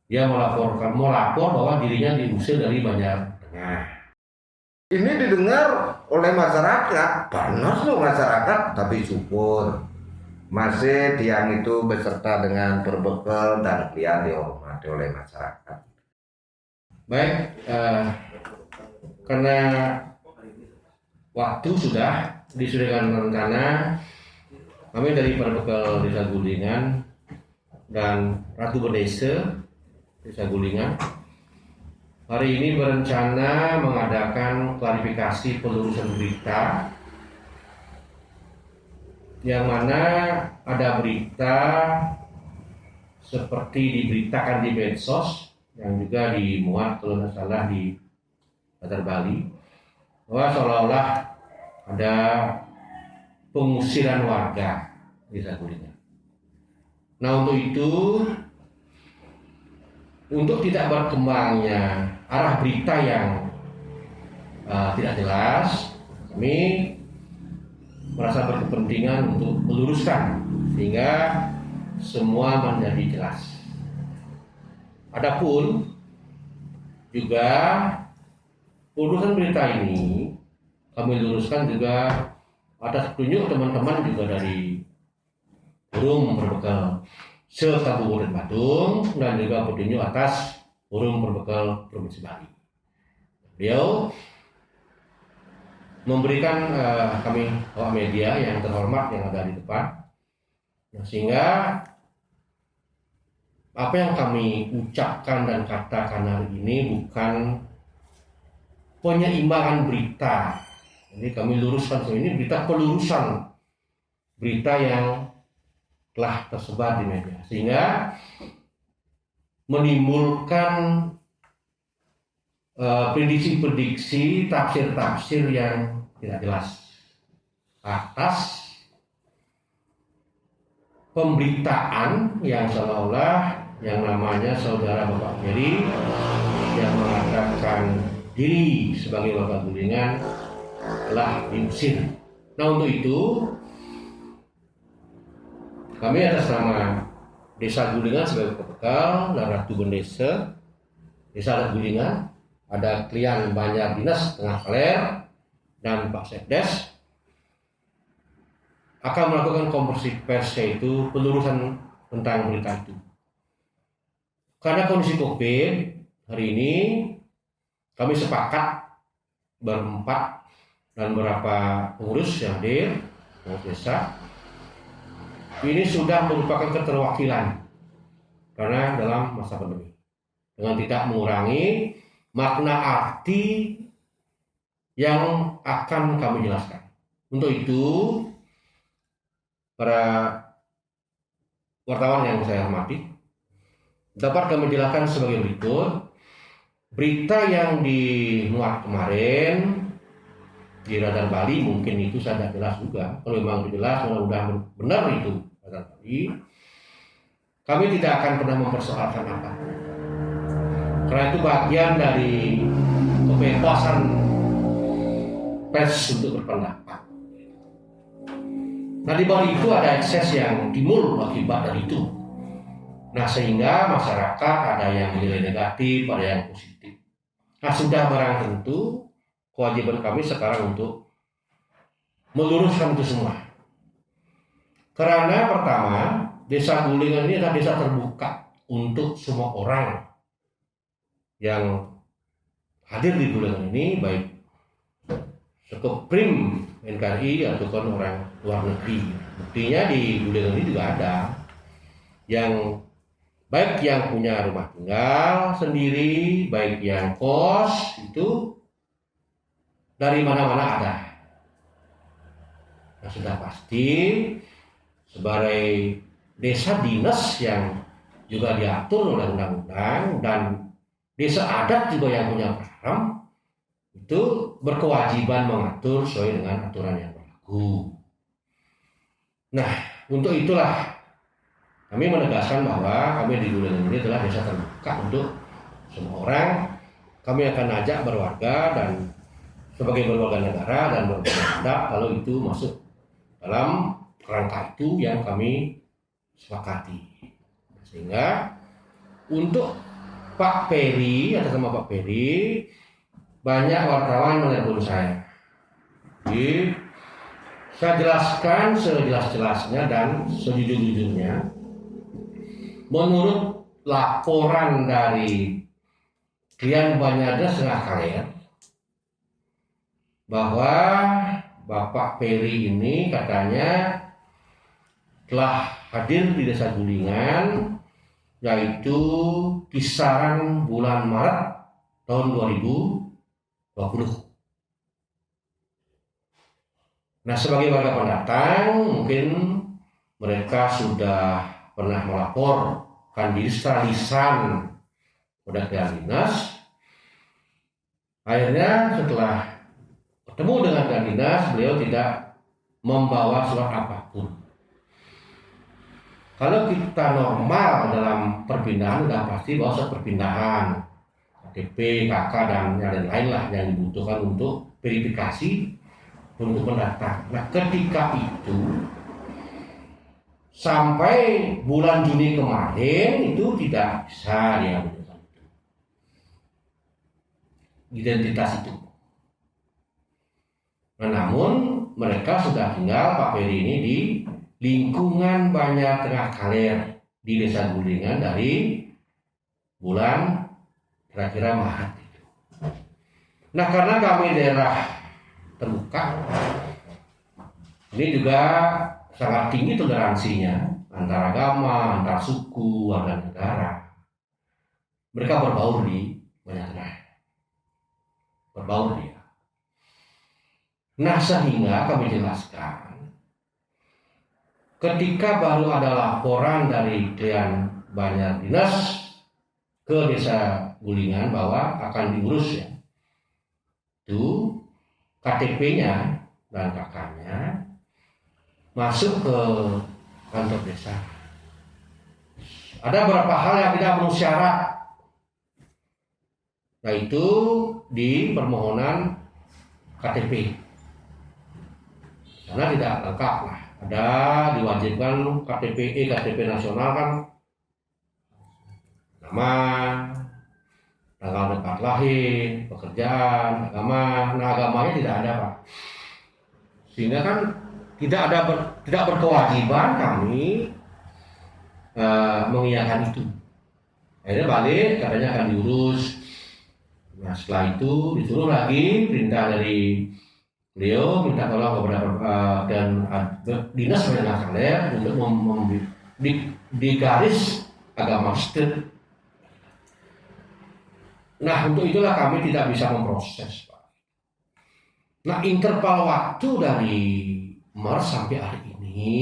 Dia melapor bahwa dirinya diusir dari Banjar Tengah. Ini didengar oleh masyarakat, panas loh masyarakat, tapi syukur masih tiang itu beserta dengan berbekal dan klien dihormati oleh masyarakat. Baik, karena waktu sudah disudahi rencana, kami dari Perbekal Desa Gulingan dan Ratu Bendese Desa Gulingan hari ini berencana mengadakan klarifikasi pelurusan berita yang mana ada berita seperti diberitakan di medsos yang juga dimuat kalau tidak salah di Batar Bali bahwa seolah-olah ada pengusiran warga di Desa Gulingan. Nah, untuk itu, untuk tidak berkembangnya arah berita yang tidak jelas, kami merasa berkepentingan untuk meluruskan sehingga semua menjadi jelas. Adapun juga urusan berita ini kami luruskan juga atas petunjuk teman-teman juga dari Forum Perbekal se-Kabupaten Badung dan juga petunjuk atas Forum Perbekal Provinsi Bali. Beliau memberikan kami awak media yang terhormat yang ada di depan, sehingga apa yang kami ucapkan dan katakan hari ini bukan penyeimbangan berita. Ini kami luruskan ini berita pelurusan berita yang telah tersebar di media, sehingga menimbulkan prediksi-prediksi, tafsir-tafsir yang tidak jelas atas pemberitaan yang seolah-olah yang namanya saudara Bapak Ferry yang mengatakan diri sebagai warga Gulingan telah diusir. Nah, untuk itu kami atas nama Desa Gulingan sebagai Perbekal dan Ratu Bendese Desa Gulingan, ada klien Banjar Dinas Tengah Kaler dan Pak Sekdes akan melakukan konversi pers, yaitu pelurusan tentang berita itu. Karena kondisi COVID hari ini kami sepakat berempat dan beberapa pengurus yang hadir, pengurus desa, ini sudah merupakan keterwakilan karena dalam masa pandemi dengan tidak mengurangi makna arti yang akan kami jelaskan. Untuk itu, para wartawan yang saya hormati, dapat kami jelaskan sebagai berikut. Berita yang dimuat kemarin di Radar Bali mungkin itu saya tidak jelas juga. Kalau memang jelas, mudah-mudahan benar itu Radar Bali. Kami tidak akan pernah mempersoalkan apa. Karena itu bagian dari kebebasan pers untuk berpendapat. Nah, di balik itu ada ekses yang timbul akibat dari itu. Nah, sehingga masyarakat ada yang menilai negatif, ada yang positif. Nah, sudah barang tentu kewajiban kami sekarang untuk meluruskan itu semua. Karena pertama, Desa Gulingan ini adalah desa terbuka untuk semua orang yang hadir di Gulingan ini, baik sekeprim NKRI ataupun orang luar negeri. Buktinya di Gulingan ini juga ada yang baik yang punya rumah tinggal sendiri, baik yang kos, itu dari mana-mana ada. Nah, sudah pasti sebagai desa dinas yang juga diatur oleh undang-undang dan desa adat juga yang punya paham itu berkewajiban mengatur sesuai dengan aturan yang berlaku. Nah, untuk itulah kami menegaskan bahwa kami di Gulingan ini adalah desa terbuka untuk semua orang. Kami akan ajak berwarga dan sebagai berwarga negara dan berpendapat kalau itu masuk dalam kerangka itu yang kami sepakati. Sehingga untuk Pak Peri, atas nama Pak Peri, banyak wartawan menelepon saya. Jadi, saya jelaskan sejelas-jelasnya dan sejujur-jujurnya. Menurut laporan dari Klien Banyada Setengah Kaler, bahwa Bapak Peri ini katanya telah hadir di Desa Gulingan, yaitu kisaran bulan Maret tahun 2020. Nah, sebagai warga pendatang, mungkin mereka sudah pernah melaporkan diri secara lisan pada Klien Dinas. Akhirnya setelah bertemu dengan Klien Dinas, beliau tidak membawa surat apapun. Kalau kita normal dalam perpindahan, sudah pasti bawa surat perpindahan, KTP, KK, dan yang lain-lain lah yang dibutuhkan untuk verifikasi untuk pendatang. Nah, ketika itu sampai bulan Juni kemarin itu tidak bisa dia menunjukkan identitas itu. Nah, namun mereka sudah tinggal, Pak Peri ini, di lingkungan Banjar Tengah Kaler di Desa Gulingan dari bulan kira-kira Maret itu. Nah, karena kami daerah terbuka, ini juga sangat tinggi toleransinya antar agama, antar suku, antar negara. Mereka berbaur di Banjar Tengah, berbaur dia. Nah, sehingga kami jelaskan, ketika baru ada laporan dari Klien Banjar Dinas ke Desa Gulingan bahwa akan diurus ya, itu KTP-nya dan KK-nya masuk ke kantor desa. Ada beberapa hal yang tidak memenuhi syarat, yaitu di permohonan KTP, karena tidak lengkap lah. Ada diwajibkan KTP nasional kan, nama, tanggal tempat lahir, pekerjaan, agama. Nah, agamanya tidak ada, Pak. Sehingga kan tidak berkewajiban kami mengiyakan itu. Akhirnya balik, katanya akan diurus. Nah, setelah itu disuruh lagi perintah dari beliau, minta tolong kepada dan Dinas Pendidikan Kaler untuk di garis agama Kristen. Nah, untuk itulah kami tidak bisa memproses, Pak. Nah, interval waktu dari Maret sampai hari ini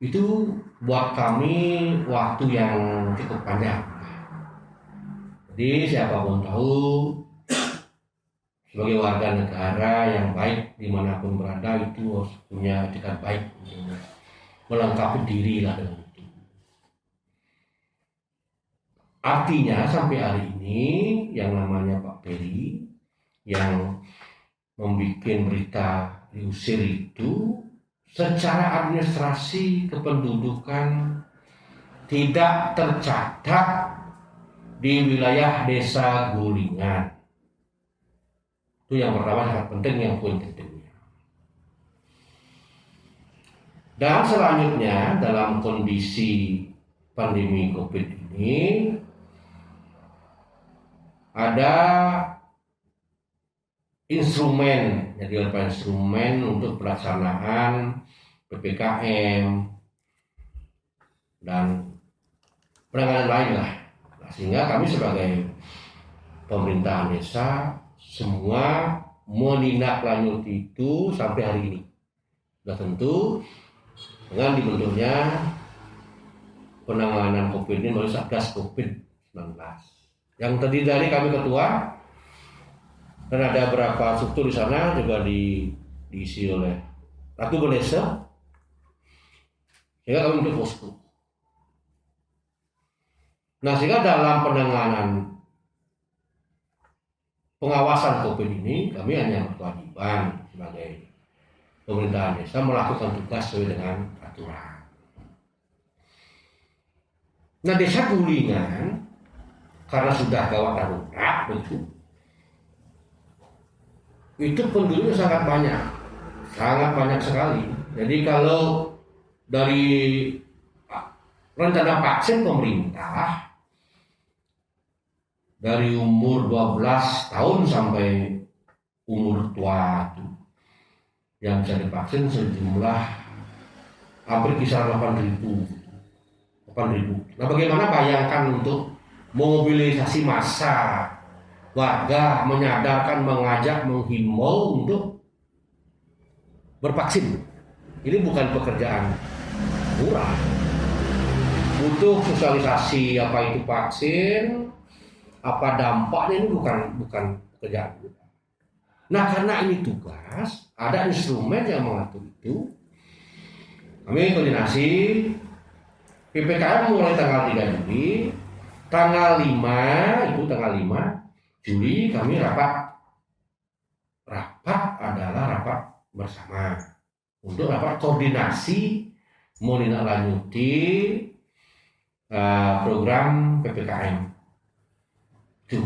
itu buat kami waktu yang cukup panjang. Jadi siapapun tahu, sebagai warga negara yang baik dimanapun berada itu harus punya etikat baik untuk melengkapi diri lah dengan itu. Artinya sampai hari ini yang namanya Pak Peri yang membuat berita diusir itu secara administrasi kependudukan tidak tercatat di wilayah Desa Gulingan. Itu yang pertama, sangat penting, yang poin pentingnya. Dan selanjutnya dalam kondisi pandemi COVID ini ada instrumen, jadi ada instrumen untuk pelaksanaan PPKM dan penanganan lain lah. Nah, sehingga kami sebagai pemerintahan desa semua menindaklanjuti itu sampai hari ini. Sudah tentu dengan dibentuknya penanganan COVID ini melalui Satgas COVID-19 yang terdiri dari kami ketua, dan ada beberapa struktur di sana juga diisi oleh Ratu Desa, sehingga kami untuk posko. Nah, sehingga dalam penanganan pengawasan COVID ini kami hanya berkewajiban sebagai pemerintahan desa melakukan tugas sesuai dengan aturan. Nah, Desa Gulingan karena sudah gawat darurat begitu, itu penduduknya sangat banyak sekali. Jadi kalau dari rencana vaksin pemerintah dari umur 12 tahun sampai umur tua itu yang bisa divaksin sejumlah hampir kisaran 8.000. Nah, bagaimana bayangkan untuk mobilisasi massa warga, menyadarkan, mengajak, menghimbau untuk bervaksin. Ini bukan pekerjaan murah. Butuh sosialisasi apa itu vaksin, apa dampaknya, ini bukan pekerjaan mudah. Nah, karena ini tugas, ada instrumen yang mengatur itu. Kami koordinasi PPKM mulai tanggal 3 Juli, tanggal 5 Juli kami rapat adalah rapat bersama untuk rapat koordinasi menindaklanjuti program PPKM itu,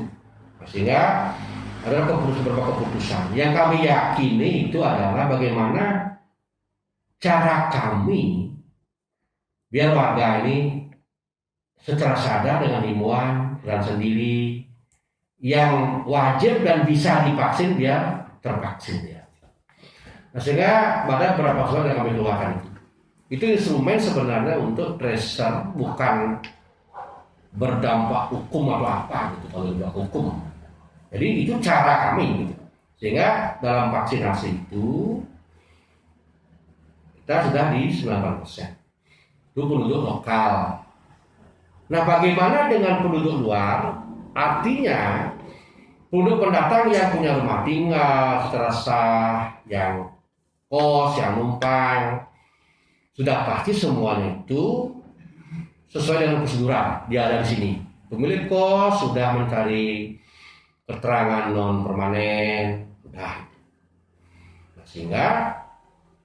sehingga ada beberapa keputusan yang kami yakini itu adalah bagaimana cara kami biar warga ini secara sadar dengan himbauan dan sendiri yang wajib dan bisa divaksin dia tervaksin ya. Nah, sehingga ada beberapa hal yang kami keluarkan itu instrumen sebenarnya untuk tracer, bukan berdampak hukum atau apa gitu kalau berdampak hukum. Jadi itu cara kami gitu. Sehingga dalam vaksinasi itu kita sudah di 90%. Itu penduduk lokal. Nah, bagaimana dengan penduduk luar? Artinya penduduk pendatang yang punya rumah tinggal secara sah, yang kos, yang numpang, sudah pasti semuanya itu sesuai dengan prosedural. Dia ada di sini. Pemilik kos sudah mencari keterangan non permanen, sudah. Nah, sehingga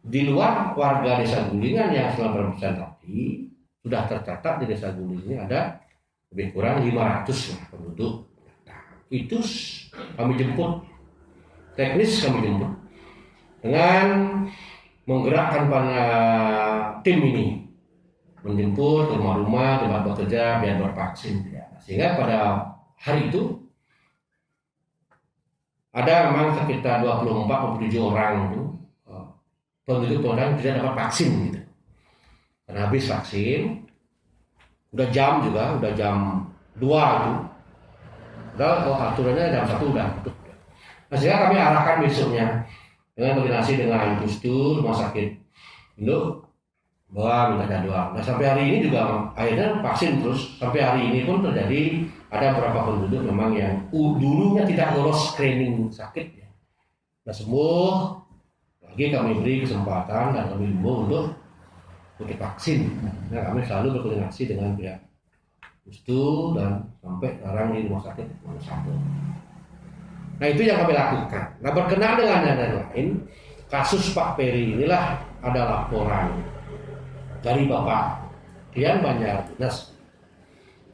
di luar warga desa Gulingan yang 90% tadi sudah tercatat di desa Gulingan ini ada lebih kurang 500 penduduk. Nah, itu kami jemput, teknis kami jemput dengan menggerakkan para tim ini, menjemput rumah-rumah tempat bekerja biar bervaksin. Sehingga pada hari itu ada memang sekitar 24-27 orang itu penduduk orang tidak dapat vaksin gitu. Karena habis vaksin, udah jam 2 itu. Udah aturannya jam 1 udah tutup. Nah, sehingga kami arahkan besoknya dengan koordinasi dengan Pustur Rumah Sakit Indo bahwa minta jadwal. Nah, sampai hari ini juga akhirnya vaksin terus. Sampai hari ini pun terjadi ada beberapa penduduk memang yang dulunya tidak lolos screening sakit ya. Nah, sembuh, lagi kami beri kesempatan dan kami himbau untuk divaksin. Nah, kami selalu berkoordinasi dengan pihak Pustur dan sampai sekarang di rumah sakit satu. Nah, itu yang kami lakukan. Nah, berkenaan dengan yang lain, kasus Pak Peri inilah ada laporan dari Bapak Dian Banjardinas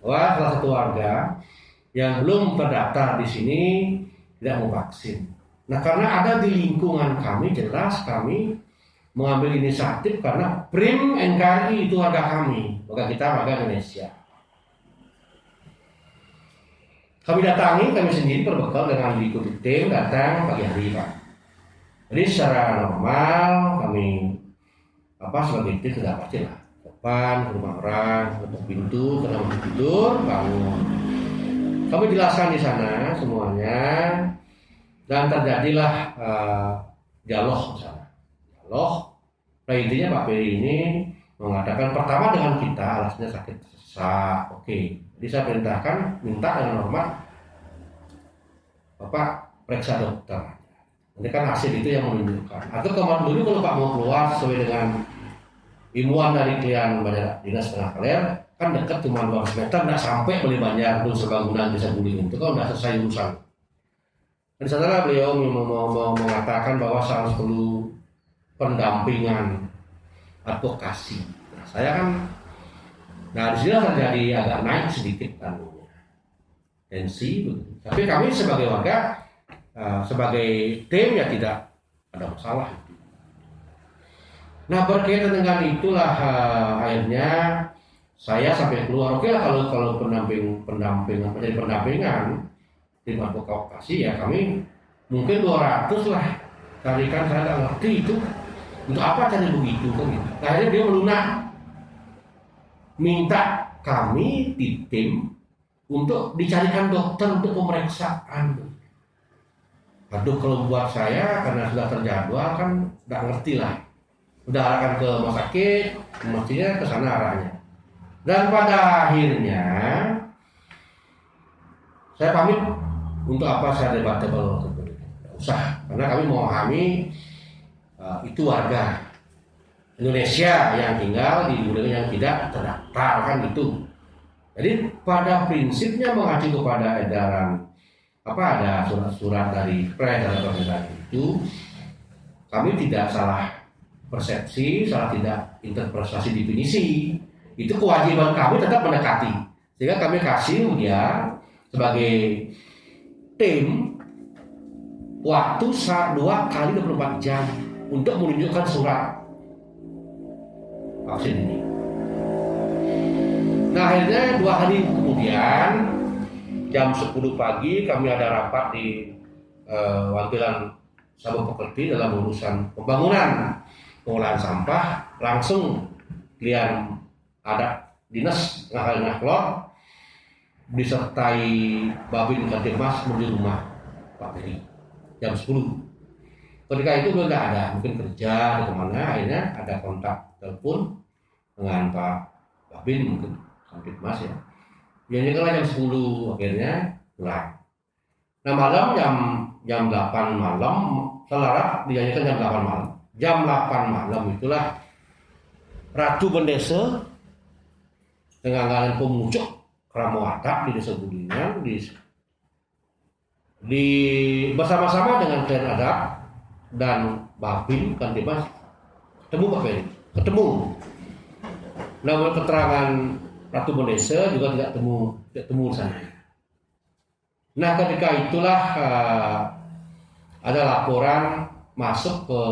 bahwa salah satu warga yang belum terdaftar di sini tidak mau vaksin. Nah, karena ada di lingkungan kami, jelas kami mengambil inisiatif karena PRIM NKRI itu warga kami, warga Indonesia. Kami datangi, kami sendiri berbekal dengan diikuti tim datang pagi hari Pak. Jadi secara normal kami sebagai tim sudah pasti lah depan ke rumah orang, ketuk pintu, karena mau tidur, bangun. Kami jelaskan di sana semuanya dan terjadilah dialog misalnya. Nah, intinya Pak Peri ini mengatakan pertama dengan kita alasannya sakit sesak, oke. Jadi saya perintahkan minta dengan hormat Bapak periksa dokter. Nanti kan hasil itu yang menunjukkan. Atau kemarin dulu kalau Pak mau keluar sesuai dengan himbauan dari klien Dinas Tengah Kaler, kan dekat cuma 200 meter, nggak sampai beli banyak untuk sebangunan desa Guling itu kan udah selesai urusan. Dan setelah beliau mau mengatakan bahwa harus perlu pendampingan advokasi. Nah, saya kan, di sini terjadi agak naik sedikit kan. tensi. Tapi kami sebagai warga, sebagai tim ya tidak ada masalah. Nah berkaitan dengan itulah akhirnya saya sampai keluar, oke lah kalau pendampingan tim advokasi ya kami mungkin 200 lah carikan, saya nggak ngerti itu untuk apa cari begitu kan gitu. Akhirnya dia melunak minta kami di tim untuk dicarikan dokter untuk pemeriksaan. Aduh kalau buat saya karena sudah terjadwal kan nggak ngerti lah, udah arahkan ke rumah sakit mestinya ke sana arahnya. Dan pada akhirnya saya pamit, untuk apa saya debatable, tidak usah, karena kami memahami itu warga Indonesia yang tinggal di wilayah yang tidak terdaftar kan itu. Jadi pada prinsipnya mengacu kepada edaran ada surat-surat dari Pres dan organisasi itu, kami tidak salah persepsi, salah tidak interpretasi definisi. Itu kewajiban kami tetap mendekati, sehingga kami kasih dia sebagai tim waktu 2 kali 24 jam untuk menunjukkan surat vaksin ini. Nah akhirnya 2 hari kemudian jam 10 pagi kami ada rapat di wakilan Sabang Pekerti dalam urusan pembangunan pengolahan sampah. Langsung klien ada dinas Naklor disertai Babin Kadimas menuju rumah Pak Beri jam 10. Ketika itu belum ada, mungkin kerja atau kemana, akhirnya ada kontak telepon dengan Pak Babin mungkin Kadimas ya. Janjikan jam 10, akhirnya pulang. Nah malam jam 8 malam, selaras dijanjikan jam 8 malam. Jam 8 malam itulah Ratu Bendese dengan kalian pemucuk Kramawata di Desa Bulingan di bersama-sama dengan klien adat dan Babin Kadimas ketemu Pak Ferry, ketemu. Namun keterangan Ratu Bendese juga tidak temu di sana. Nah ketika itulah ada laporan masuk ke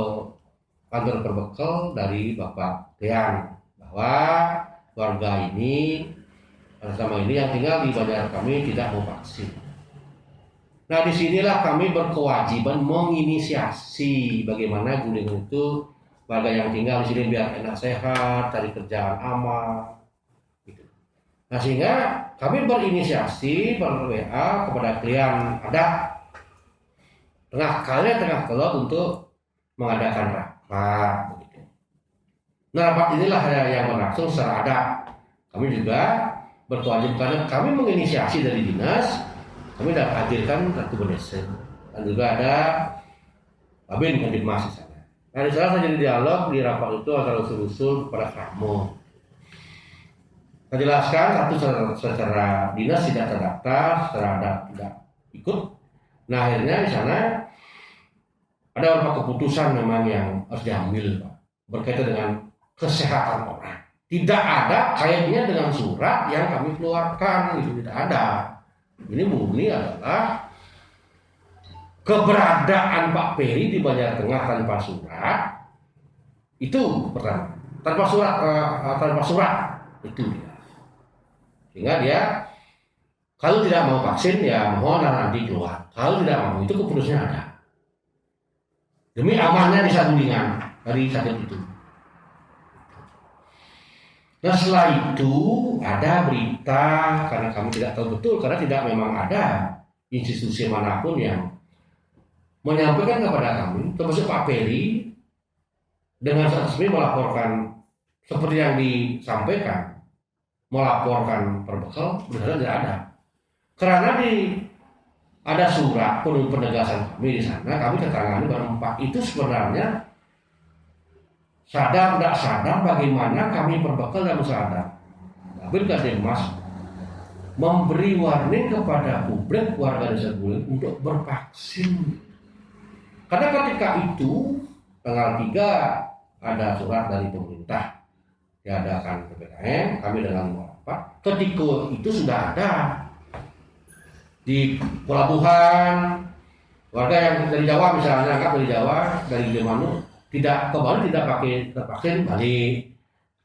kantor Perbekel dari Bapak Dean bahwa warga ini sama ini yang tinggal di Banjar kami tidak mau vaksin. Nah disinilah kami berkewajiban menginisiasi bagaimana Guling itu warga yang tinggal di sini biar enak sehat, cari kerjaan aman. Gitu. Nah sehingga kami berinisiasi ber-WA kepada klien adat tengah kelot untuk mengadakan rapat. Begitu. Nah rapat inilah yang berlangsung secara adat. Kami juga berkewajiban karena kami menginisiasi dari dinas, kami dapat hadirkan Ratu Bendese dan juga ada Babin Kadimas di sana. Nah di sana terjadi dialog di rapat itu antara usul-usul kepada Kramo. Saya jelaskan satu secara dinas tidak terdaftar, secara adat tidak ikut. Nah akhirnya di sana ada beberapa keputusan memang yang harus diambil Pak, berkaitan dengan kesehatan orang. Tidak ada kaitannya dengan surat yang kami keluarkan, itu tidak ada. Ini murni adalah keberadaan Pak Ferry di Banjar Tengah tanpa surat. Itu pertama. Tanpa surat itu dia. Sehingga dia kalau tidak mau vaksin ya mohon nanti keluar. Kalau tidak mau itu keputusannya ada. Demi amannya di Sagulingan dari sakit itu. Nah setelah itu ada berita, karena kami tidak tahu betul, karena tidak memang ada institusi manapun yang menyampaikan kepada kami, termasuk Pak Ferry dengan resmi melaporkan seperti yang disampaikan, melaporkan Perbekel, benar tidak ada. Karena ada surat penegasan kami di sana, kami keterangan berempat itu sebenarnya sadar tidak sadar bagaimana kami Perbekel dan sadar. Babin Kadimas memberi warning kepada publik warga Desa Guling untuk bervaksin. Karena ketika itu tanggal 3 ada surat dari pemerintah diadakan PPKM, kami dengan rapat. Ketika itu sudah ada di pelabuhan, warga yang dari Jawa misalnya, anggap dari Jawa, dari Gilimanuk, tidak ke Bali, tidak pakai terpaksa balik.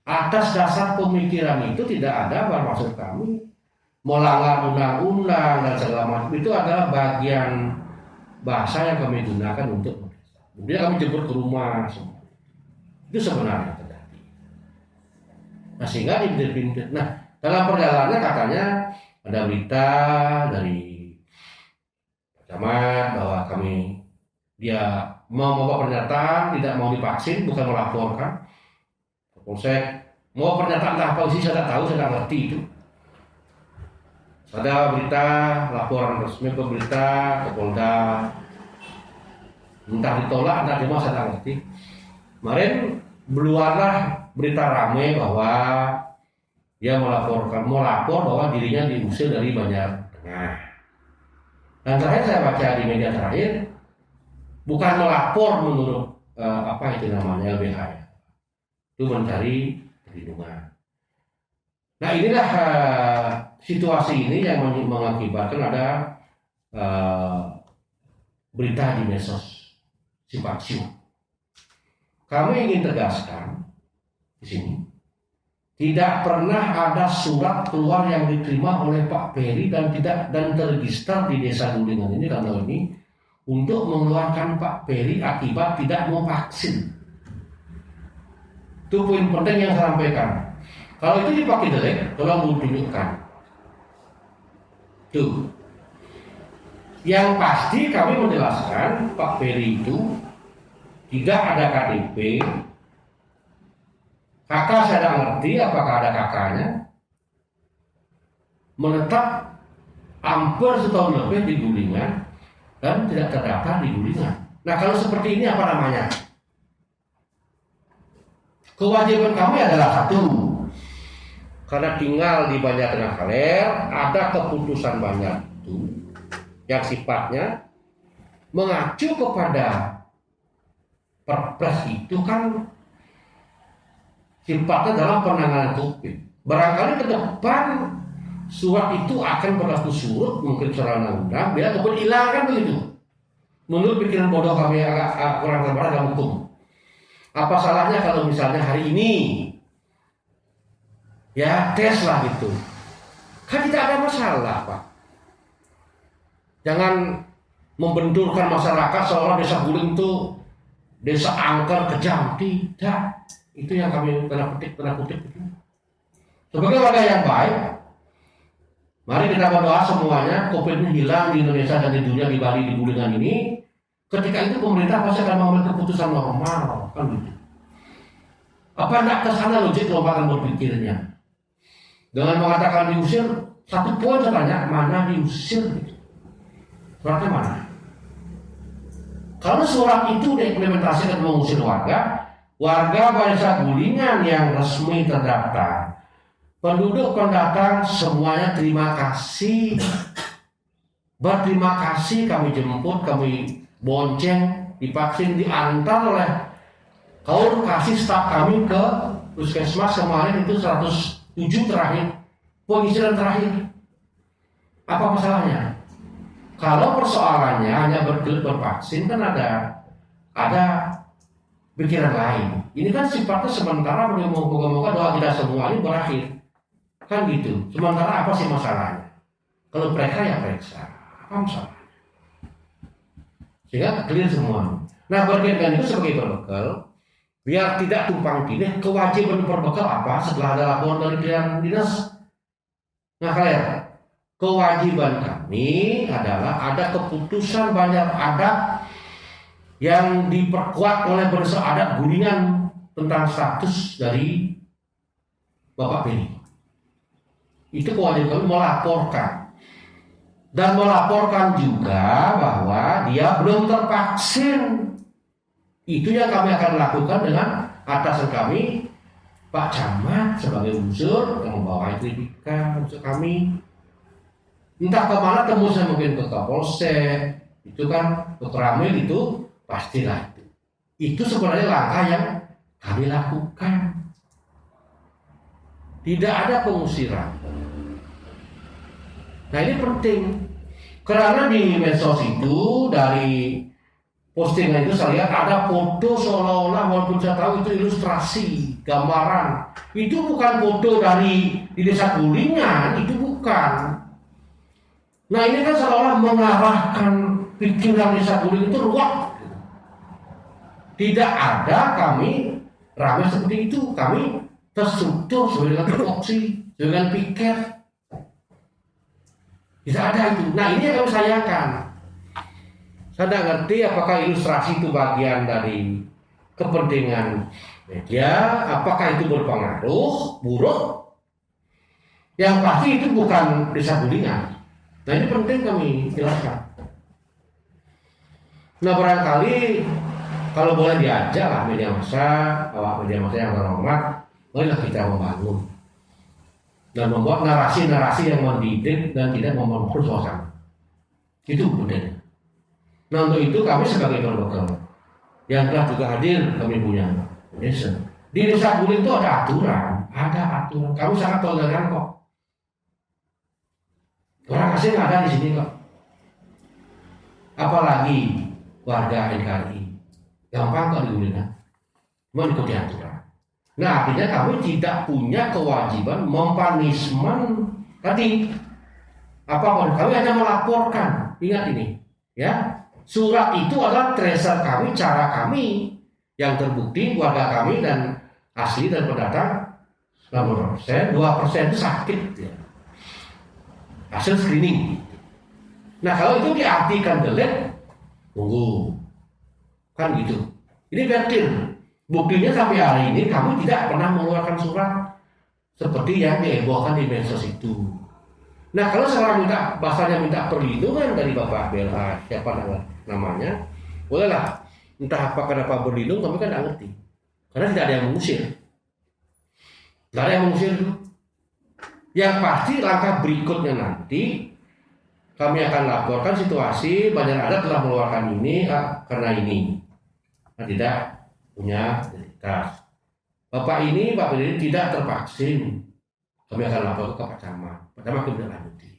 Atas dasar pemikiran itu tidak ada bermaksud kami melanggar undang-undang dan segala macam. Itu adalah bagian bahasa yang kami gunakan untuk kemudian kami jemput ke rumah semua. Itu sebenarnya terjadi. Nah sehingga dipindah. Nah dalam perjalanannya katanya ada berita dari camat bahwa dia mau membawa pernyataan tidak mau divaksin, bukan melaporkan. Polsek mau pernyataan apa sih saya tak tahu, saya tak ngerti itu. Ada berita laporan resmi ke berita ke Polda, entah ditolak entah terima saya tak ngerti. Kemarin keluarlah berita ramai bahwa dia melapor bahwa dirinya diusir dari Banjar Tengah. Dan terakhir saya baca di media terakhir bukan melapor menurut apa itu namanya LBH ya. Itu mencari perlindungan. Nah inilah situasi ini yang mengakibatkan ada berita di medsos simpang siur. Kami ingin tegaskan di sini, tidak pernah ada surat keluar yang diterima oleh Pak Peri dan terregister di Desa Gulingan ini karena ini untuk mengeluarkan Pak Peri akibat tidak mau vaksin. Itu poin penting yang saya sampaikan. Kalau itu dipakai jelek, tolong tunjukkan. Tuh. Yang pasti kami menjelaskan Pak Peri itu tidak ada KTP. Kakak saya tidak ngerti apakah ada kakaknya. Menetap hampir setahun lebih di Gulingan dan tidak terdaftar di Gulingan. Nah kalau seperti ini apa namanya? Kewajiban kami adalah satu, karena tinggal di Banjar Tengah Kaler, ada keputusan Banjar itu yang sifatnya mengacu kepada Perpres itu kan sifatnya dalam penanganan COVID. Barangkali ke depan surat itu akan berlaku surut, mungkin secara undang-undang, bila kemudian hilang kan begitu. Menurut pikiran bodoh kami agak kurang tepat dalam hukum. Apa salahnya kalau misalnya hari ini ya tes lah gitu, kan tidak ada masalah Pak. Jangan membenturkan masyarakat seolah desa Guling itu desa angker kejam. Tidak, itu yang kami tanda kutip itu. Sebagai warga yang baik, mari kita berdoa semuanya COVID ini hilang di Indonesia dan di dunia, di Bali, di Gulingan ini. Ketika itu pemerintah pasti akan mengambil keputusan normal, kan gitu. Apa tidak ke sana logik lompatan berpikirnya? Dengan mengatakan diusir, satu poin saya tanya, mana diusir? Suratnya mana? Kalau surat itu diimplementasikan mengusir warga Desa Gulingan yang resmi terdaftar, penduduk pendatang semuanya terima kasih. Berterima kasih kami jemput, kami bonceng, divaksin, diantar oleh kaum kasih staf kami ke puskesmas kemarin itu 107 terakhir, pengisian terakhir. Apa masalahnya? Kalau persoalannya hanya bervaksin kan ada pikiran lain. Ini kan sifatnya sementara, moga-moga doa kita semua ini berakhir. Kan gitu. Sementara apa sih masalahnya? Kalau periksa ya periksa. Apa masalah? Sehingga clear semua. Nah berkaitan itu sebagai berbekal, biar tidak tumpang tindih, kewajiban berbekal apa setelah ada laporan dari pihak dinas. Nah kalian, kewajiban kami adalah ada keputusan banyak adat yang diperkuat oleh Berdesa Adat Gulingan tentang status dari Bapak Peri. Itu kewajiban kami melaporkan. Dan melaporkan juga bahwa dia belum tervaksin. Itu yang kami akan lakukan dengan atasan kami, Pak Camat sebagai unsur yang membawa kritikan untuk kami. Entah kemana tembus, saya mungkin ke Kapolsek, itu kan ke Ramil itu pastilah itu. Itu sebenarnya langkah yang kami lakukan. Tidak ada pengusiran. Nah ini penting. Karena di medsos itu dari postingan itu saya lihat ada foto seolah-olah, walaupun saya tahu itu ilustrasi, gambaran. Itu bukan foto dari di desa Gulingan, itu bukan. Nah ini kan seolah mengarahkan pikiran desa Gulingan itu ruwet. Tidak ada kami ramai seperti itu, kami terstruktur sesuai dengan tupoksi, dengan piket. Tidak ada itu. Nah ini yang kami sayangkan. Saya tidak ngerti apakah ilustrasi itu bagian dari kepentingan media, apakah itu berpengaruh buruk. Yang pasti itu bukan desa Gulingan. Nah ini penting kami jelaskan. Nah barangkali kalau boleh diajak lah media massa, media massa yang terhormat, marilah kita membangun dan membuat narasi-narasi yang mendidik dan tidak memperkeruh suasana. Itu penting. Nah untuk itu kami sebagai dokter yang telah juga hadir, kami punya desa. Di desa Guling itu ada aturan. Kami sangat toleran kok. Orang asing ada di sini kok. Apalagi warga NKRI. Gampang kok digunakan. Mengikuti aturan. Nah artinya kami tidak punya kewajiban mempanismen tadi apapun. Kami hanya melaporkan. Ingat ini, ya. Surat itu adalah tracer kami, cara kami yang terbukti warga kami dan asli dan pendatang 90%, 2% itu sakit ya. Hasil screening. Nah kalau itu diartikan jelek, tunggu kan gitu. Ini vertil. Buktinya sampai hari ini kami tidak pernah mengeluarkan surat seperti yang dihebohkan di medsos itu. Nah kalau seorang minta perlindungan dari Bapak BLA, siapa namanya, bolehlah. Entah apa kenapa berlindung, kami kan tidak ngerti. Karena tidak ada yang mengusir. Tidak ada yang mengusir itu. Yang pasti langkah berikutnya nanti kami akan laporkan situasi Banjar Adat telah mengeluarkan ini karena ini. Nah, tidak punya identitas. Bapak ini tidak tervaksin. Kami akan lapor ke Pak Camat. Pak Camat kemudian lanjuti.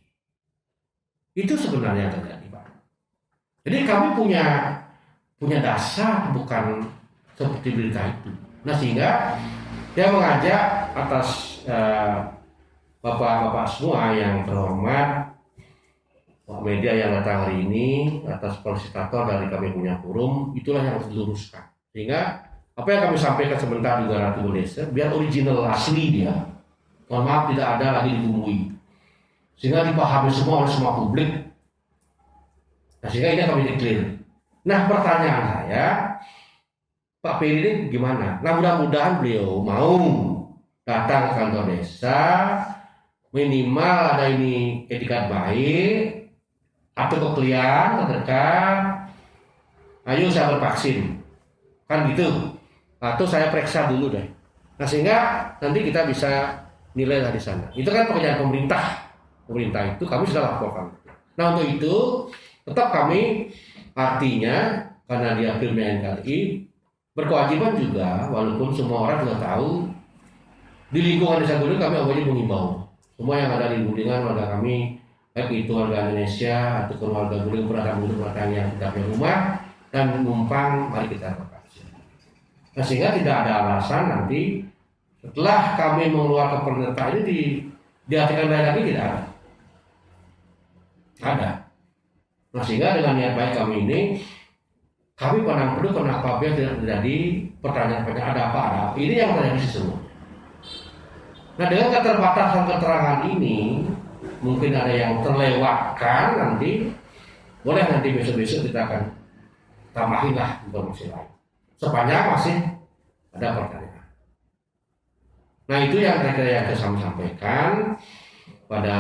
Itu sebenarnya yang terjadi, Pak. Jadi kami punya dasar, bukan seperti berita itu. Nah sehingga saya mengajak atas bapak-bapak semua yang terhormat, media yang datang hari ini, atas fasilitator dari kami punya forum, itulah yang harus diluruskan. Sehingga apa yang kami sampaikan sebentar juga Ratu Desa, biar original asli dia. Mohon maaf tidak ada lagi dibumbui. Sehingga dipahami semua oleh semua publik. Nah sehingga ini kami declare. Nah pertanyaan saya, Pak Peri ini gimana? Nah mudah-mudahan beliau mau datang ke kantor desa, minimal ada ini etikat baik, atau ke klien terdekat, ayo saya bervaksin, kan gitu, atau saya periksa dulu deh. Nah sehingga nanti kita bisa nilai di sana. Itu kan pekerjaan pemerintah itu kami sudah laporkan. Nah untuk itu tetap kami artinya karena dia firman NKRI berkewajiban juga, walaupun semua orang sudah tahu di lingkungan desa Guling kami wajib mengimbau semua yang ada di Gulingan, warga kami, baik itu warga Indonesia atau keluarga Guling, pendatang yang tidak punya rumah dan numpang, mari kita vaksin. Nah sehingga tidak ada alasan nanti setelah kami mengeluarkan pernyataan ini diartikan lagi tidak ada. Nah sehingga dengan niat baik kami ini, kami pandang perlu kenapa tidak terjadi pertanyaan-pertanyaan ada apa. Ini yang terjadi sesungguhnya. Nah dengan keterbatasan keterangan ini, mungkin ada yang terlewatkan nanti, boleh nanti besok-besok kita akan tambahin lah informasi lain. Sepanjang masih ada pertanyaan. Nah itu yang saya sampaikan pada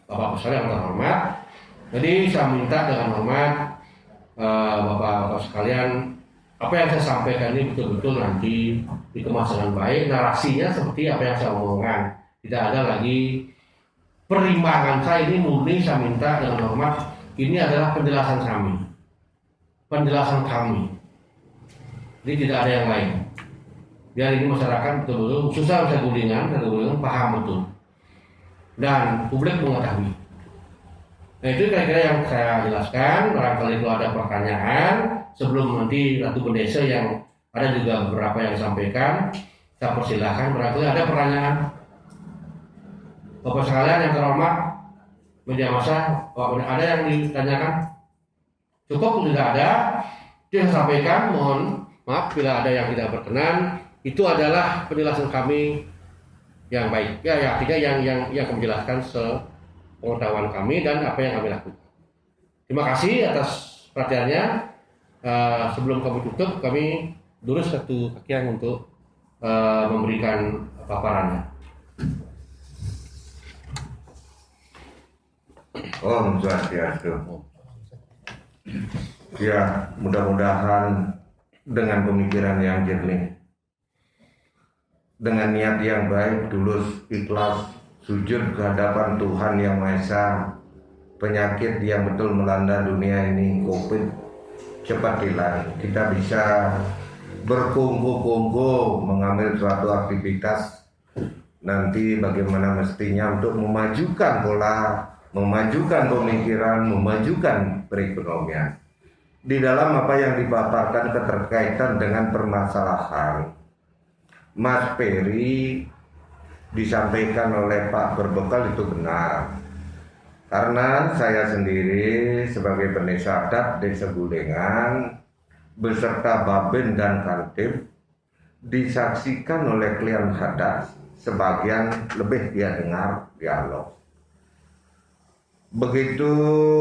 Bapak Besar yang terhormat. Jadi saya minta dengan hormat Bapak-bapak sekalian, apa yang saya sampaikan ini betul-betul nanti dikemas dengan baik, narasinya seperti apa yang saya omongkan. Tidak ada lagi perimbangan saya, ini murni saya minta dengan hormat, ini adalah penjelasan kami. Jadi tidak ada yang lain. Biar ini masyarakat betul-betul susah saya Gulingan paham betul dan publik mengetahui. Nah itu kira-kira yang saya jelaskan. Barangkali kalau ada pertanyaan sebelum nanti Ratu Bendesa yang ada juga beberapa yang disampaikan, saya persilahkan. Barangkali ada pertanyaan. Bapak sekalian yang terhormat, media massa, ada yang ditanyakan? Cukup tidak ada. Itu yang saya sampaikan. Mohon maaf bila ada yang tidak berkenan. Itu adalah penjelasan kami yang baik. Ya artinya yang menjelaskan pengetahuan kami dan apa yang kami lakukan. Terima kasih atas perhatiannya. Sebelum kami tutup, kami lurus satu kakian untuk memberikan paparannya. Om Swastiastu. Ya, mudah-mudahan dengan pemikiran yang jernih, dengan niat yang baik, tulus, ikhlas, sujud ke hadapan Tuhan Yang Maha Esa, penyakit yang betul melanda dunia ini, COVID, cepat hilang. Kita bisa berkungku-kungku mengambil suatu aktivitas nanti bagaimana mestinya untuk memajukan pola, memajukan pemikiran, memajukan perekonomian. Di dalam apa yang dipaparkan keterkaitan dengan permasalahan Mas Peri disampaikan oleh Pak Berbekal itu benar. Karena saya sendiri sebagai pendeta adat Desa Gulengan beserta Baben dan Kantip disaksikan oleh klien hadas, sebagian lebih dia dengar dialog. Begitu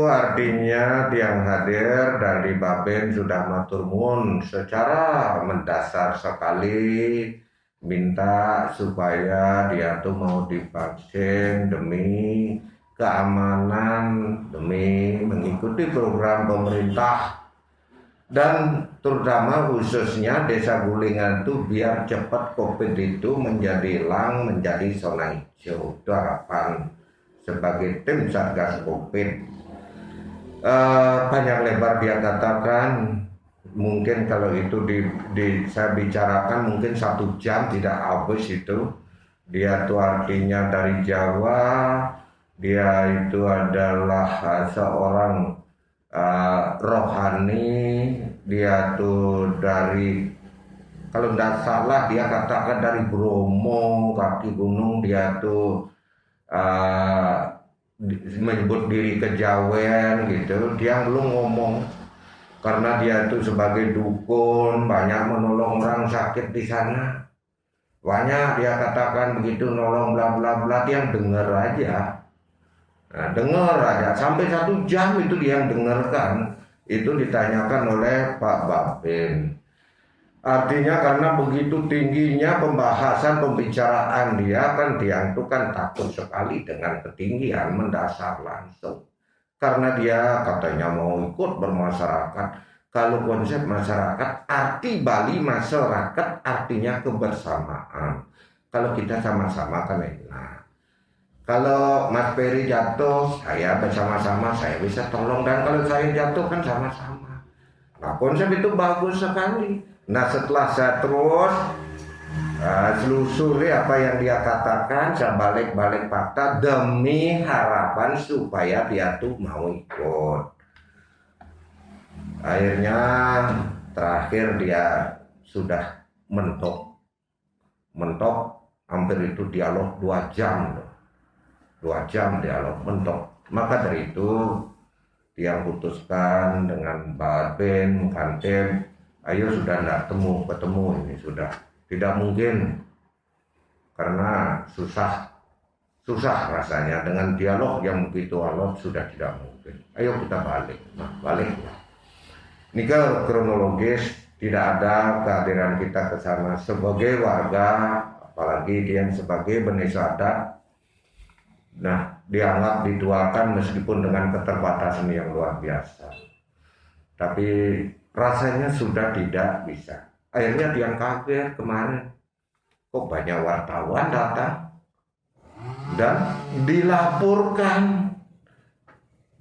artinya yang hadir dari Baben sudah matur nuwun secara mendasar sekali, minta supaya dia tuh mau divaksin demi keamanan, demi mengikuti program pemerintah, dan terutama khususnya Desa Gulingan tuh biar cepat COVID itu menjadi hilang, menjadi zona hijau. Itu harapan sebagai tim Satgas COVID. Banyak lebar dia katakan, mungkin kalau itu saya bicarakan mungkin 1 jam tidak habis itu. Dia tuh artinya dari Jawa, dia itu adalah seorang rohani, dia tuh dari, kalau tidak salah dia katakan dari Bromo, kaki gunung, dia tuh menyebut diri kejawen gitu. Dia belum ngomong karena dia itu sebagai dukun, banyak menolong orang sakit di sana, banyak dia katakan begitu, nolong bla bla bla. Dia dengar aja, dengar aja sampai 1 jam itu dia yang dengarkan. Itu ditanyakan oleh Pak Baben. Artinya karena begitu tingginya pembahasan pembicaraan dia kan, dia itu kan takut sekali dengan ketinggian mendasar langsung. Karena dia katanya mau ikut bermasyarakat. Kalau konsep masyarakat, arti Bali masyarakat artinya kebersamaan. Kalau kita sama-sama kan enak. Kalau Mas Peri jatuh, saya bersama-sama, saya bisa tolong. Dan kalau saya jatuh kan sama-sama. Nah, konsep itu bagus sekali. Nah, setelah saya terus selusuri apa yang dia katakan, saya balik-balik fakta demi harapan supaya dia tuh mau ikut. Akhirnya terakhir dia sudah mentok hampir itu dialog 2 jam. 2 jam dialog mentok. Maka dari itu dia putuskan dengan Baben, Kantip, ayo sudah tidak ketemu ini, sudah tidak mungkin karena susah rasanya dengan dialog yang begitu alot, sudah tidak mungkin. Ayo kita balik. Nah, balik. Ini kronologis tidak ada kehadiran kita ke sana sebagai warga, apalagi dia sebagai pendeta adat. Nah, dianggap dituakan meskipun dengan keterbatasan yang luar biasa. Tapi rasanya sudah tidak bisa. Akhirnya dia kaget kemarin, kok banyak wartawan datang dan dilaporkan.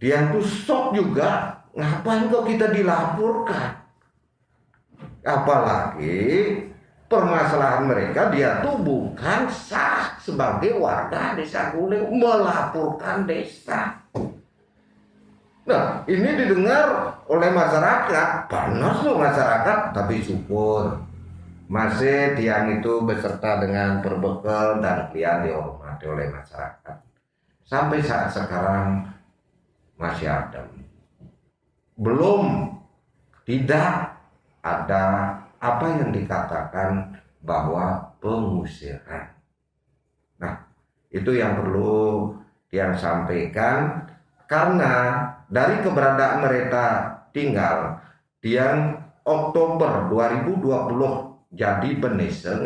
Dia tuh shock juga, ngapain kok kita dilaporkan? Apalagi permasalahan mereka, dia tuh bukan sah sebagai warga Desa Guling melaporkan desa. Nah, ini didengar oleh masyarakat, panas loh masyarakat, tapi syukur masih tiang itu beserta dengan berbekal dan klien dihormati oleh masyarakat. Sampai saat sekarang masih ada. Belum tidak ada apa yang dikatakan bahwa pengusiran. Nah, itu yang perlu yang sampaikan, karena dari keberadaan mereka tinggal yang Oktober 2020 jadi peniseng,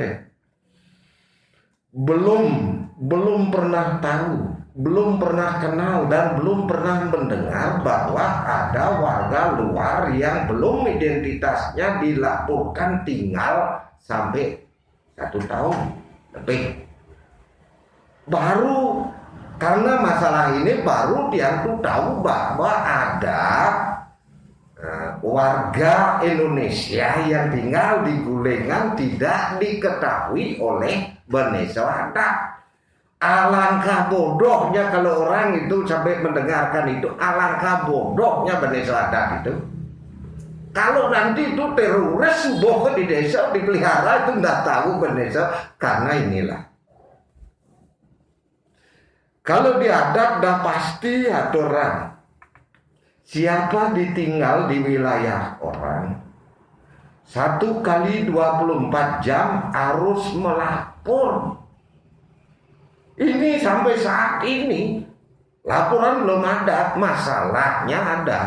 belum pernah tahu, belum pernah kenal, dan belum pernah mendengar bahwa ada warga luar yang belum identitasnya dilaporkan tinggal sampai 1 tahun lebih. Baru karena masalah ini baru dia tuh tahu bahwa ada warga Indonesia yang tinggal di Gulengan tidak diketahui oleh Beniso Adat. Alangkah bodohnya kalau orang itu sampai mendengarkan itu, alangkah bodohnya Beniso Adat itu. Kalau nanti itu teroris subuh di desa dipelihara itu nggak tahu Beniso, karena inilah. Kalau di adat dah pasti aturan. Siapa ditinggal di wilayah orang 1 kali 24 jam harus melapor. Ini sampai saat ini laporan belum ada, masalahnya ada.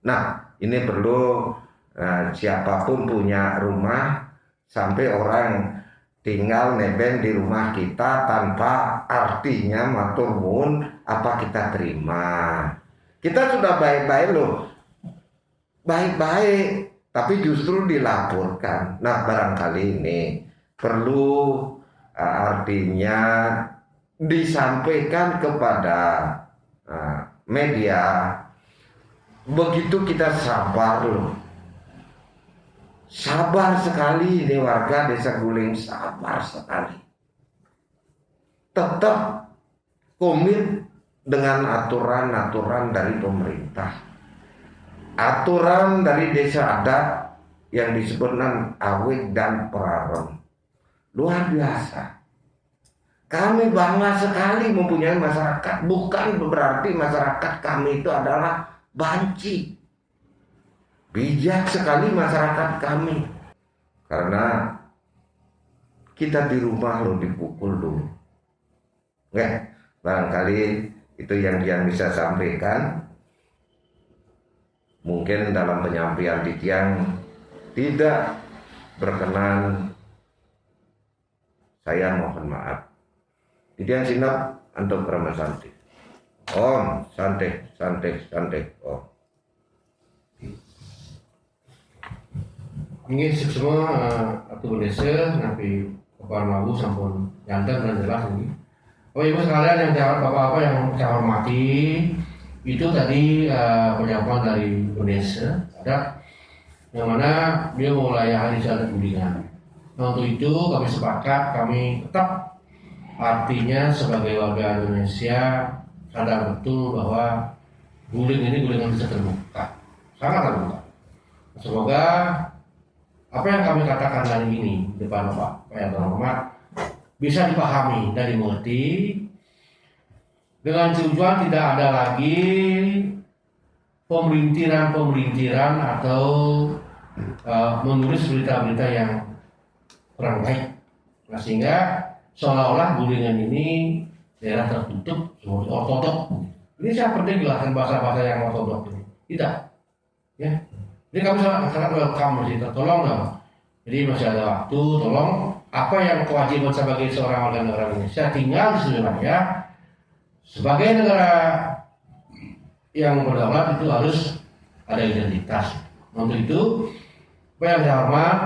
Nah, ini perlu siapapun punya rumah sampai orang tinggal nebeng di rumah kita tanpa artinya matur nuwun, apa kita terima? Kita sudah baik-baik loh, baik-baik, tapi justru dilaporkan. Nah, barangkali ini perlu artinya disampaikan kepada media. Begitu kita sabar loh. Sabar sekali ini warga desa Guling, sabar sekali. Tetap komit dengan aturan-aturan dari pemerintah. Aturan dari desa adat yang disebut Awit dan Perarem. Luar biasa. Kami bangga sekali mempunyai masyarakat. Bukan berarti masyarakat kami itu adalah banci. Bijak sekali masyarakat kami, karena kita di rumah lo dipukul dulu. Barangkali itu yang dia bisa sampaikan. Mungkin dalam penyampaian di tiang tidak berkenan, saya mohon maaf. Di tiang sinap untuk Rama Santi. Om, santai. Om. Ini semua atau desa nanti kepala malu sampun jantan dan jelas ini. Oh ibu sekalian yang bapak-bapak yang saya hormati, itu tadi penyampaian dari Indonesia ada yang mana dia mulai hari adat Gulingan. Nah, untuk itu kami sepakat, kami tetap artinya sebagai warga Indonesia sadar betul bahwa Guling ini Gulingan bisa terbuka, sangat terbuka. Semoga apa yang kami katakan hari ini depan Bapak yang terhormat bisa dipahami dan dimengerti, dengan tujuan tidak ada lagi pemelintiran atau menulis berita-berita yang kurang baik. Nah, sehingga seolah-olah Gulingan ini daerah tertutup seperti ortodok. Ini saya penting jelaskan bahasa-bahasa yang ortodok ini. Tidak, ya. Jadi kami sangat welcome masih tertolong dong. Jadi masih ada waktu, tolong apa yang kewajiban sebagai seorang warga negara Indonesia tinggal di seluruh raya sebagai negara yang berdaulat itu harus ada identitas. Untuk itu, apa yang saya hormat,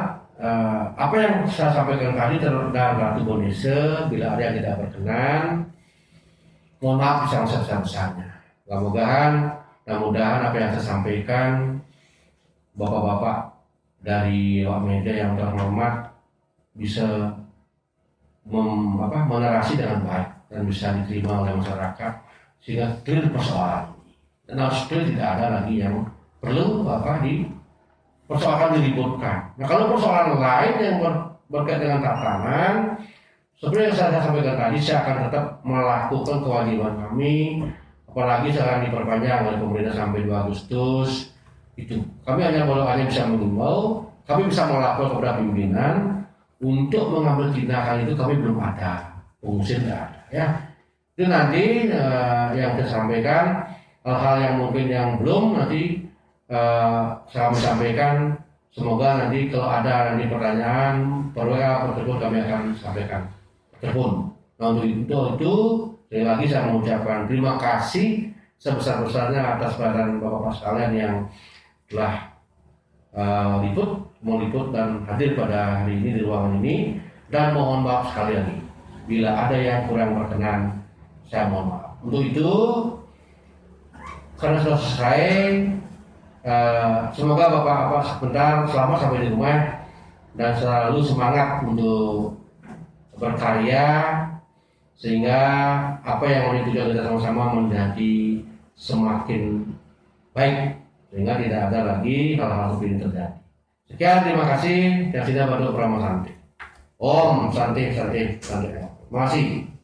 apa yang saya sampaikan tadi dalam Ratu Bonese, bila ada yang tidak berkenan, mohon maaf sebesar-besarnya. Mudah-mudahan apa yang saya sampaikan, bapak-bapak dari awak media yang terhormat bisa menerasi dengan baik dan bisa diterima oleh masyarakat sehingga clear persoalan. dan harus clear, tidak ada lagi yang perlu persoalan diributkan. Nah kalau persoalan lain yang berkaitan dengan tatanan, seperti yang saya sampaikan tadi, saya akan tetap melakukan kewajiban kami, apalagi sekarang diperpanjang oleh pemerintah sampai 2 Agustus. Itu kami hanya bisa mengimbau, kami bisa melakukan kepada pimpinan untuk mengambil tindakan. Itu kami belum ada, pengusir tidak ada ya. Itu nanti yang saya sampaikan, hal-hal yang mungkin yang belum nanti saya sampaikan. Semoga nanti kalau ada nanti pertanyaan per WA tersebut kami akan sampaikan telepon. Nah untuk itu sekali lagi saya mengucapkan terima kasih sebesar-besarnya atas perhatian Bapak-Bapak sekalian yang telah meliput dan hadir pada hari ini di ruangan ini, dan mohon maaf sekali lagi bila ada yang kurang berkenan, saya mohon maaf. Untuk itu karena sudah selesai, semoga Bapak-Bapak sebentar selamat sampai di rumah dan selalu semangat untuk berkarya sehingga apa yang menjadi kita sama-sama menjadi semakin baik, sehingga tidak ada lagi hal-hal seperti ini terjadi. Sekian, terima kasih. Terima kasih. Om Santi. Terima kasih.